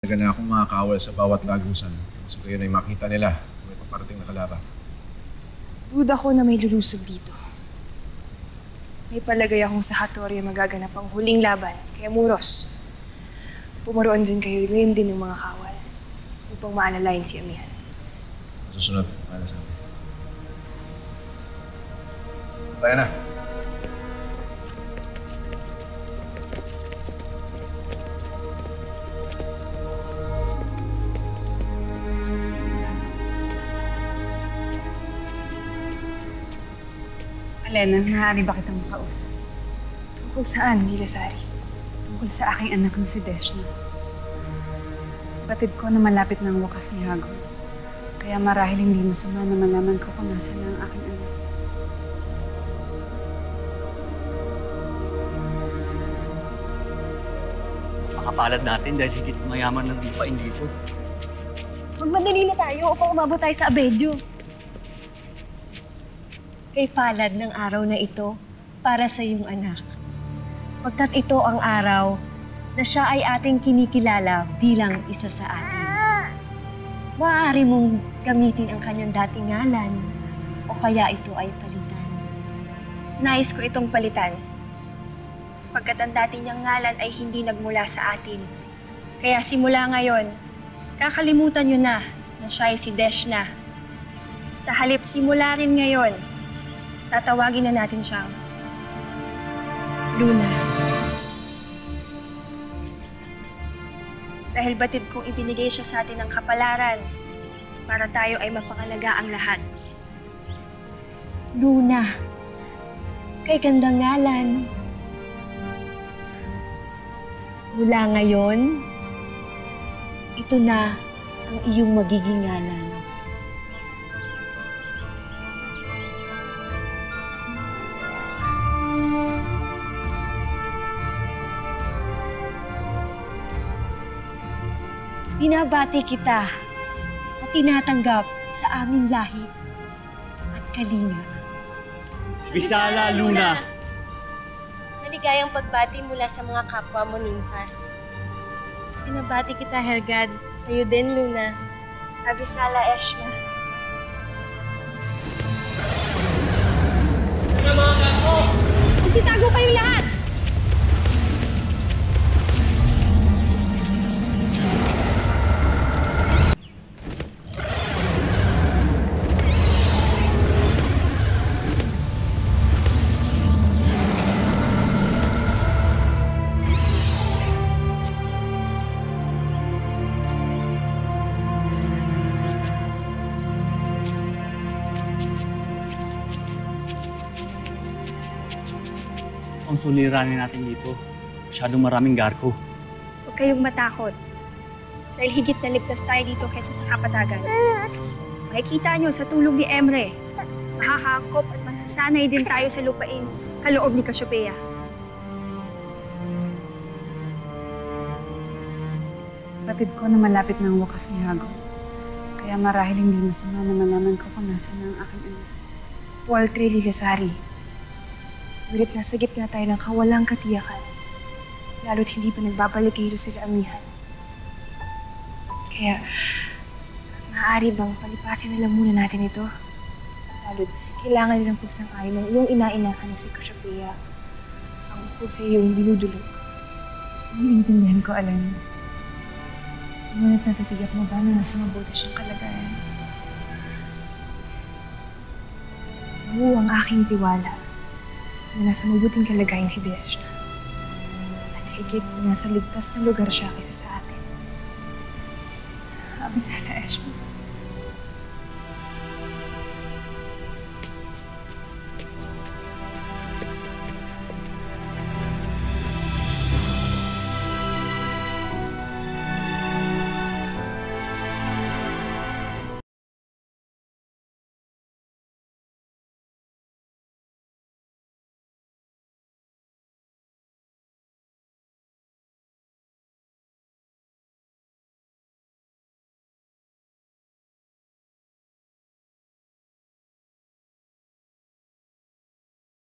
Talaga na akong makakawal sa bawat lagusan. Kasi kayo na makita nila kung may paparating na kalaban. Duda ko na may lulusob dito. May palagay akong sa Hattori magaganap ang huling laban. Kaya Muros, pumuroon rin kayo ngayon din ng mga kawal upang maalalayan si Amihan. Susunod, para sa amin. Tayo na. Elena, maaari ba kitang makausap? Tungkol saan, Gilasari? Tungkol sa aking anak na si Deshna. Batid ko na malapit na ang wakas ni Hagod. Kaya marahil hindi masama na malaman ko kung nasa na ang aking anak. Makapalad natin dahil higit mayaman ng lupain dito. Magmadali na tayo upang umabot tayo sa Abedyo. Kay palad ng araw na ito para sa iyong anak. Pagkat ito ang araw na siya ay ating kinikilala bilang isa sa atin. Maaari mong gamitin ang kanyang dating ngalan o kaya ito ay palitan. Nais ko itong palitan. Pagkat ang dati niyang ngalan ay hindi nagmula sa atin. Kaya simula ngayon, kakalimutan niyo na siya ay si Deshna. Sa halip simula rin ngayon, tatawagin na natin siyang Luna. Dahil batid kong ibinigay siya sa atin ng kapalaran para tayo ay mapangalaga ang lahat. Luna, kay gandang ngalan. Mula ngayon, ito na ang iyong magiging ngalan. Binabati kita at tinatanggap sa aming lahi at kalinga. Bisala Luna! Maligayang pagbati mula sa mga kapwa mo, Nimpas. Binabati kita, Helgad. Sa'yo din, Luna. Abisala Eshma. Magsitago kayo lahat! Ang suliranin natin dito, masyadong maraming garko. Huwag kayong matakot. Dahil higit na ligtas tayo dito kaysa sa kapatagan. Makikita nyo sa tulong ni Emre, makakakop at masasanay din tayo sa lupain kaloob ni Cassiopeia. Batid ko na malapit na ang wakas ni Hagod. Kaya marahil hindi masama na malaman ko kung nasa na ang aking anak. Waltre Lilasari, ngunit nasa gitna tayo ng kawalang katiyakan, lalo't hindi pa nagbabalik kayo sila Amihan. Kaya, maaari bang palipasin na lang muna natin ito? Lalo't kailangan nilang pagsang-ayon ng iyong ina-inahan na si Cassiopeia ang ukol sa iyong dinudulog. Naiintindihan ko, Alan. Ngunit natitiyak mo ba na nasa mabuti siyang kalagayan? Buo ang aking tiwala na nasa mabuting kalagayan si Deshna. At higit na nasa ligtas na lugar siya kaysa sa atin. Abisala, Eshma.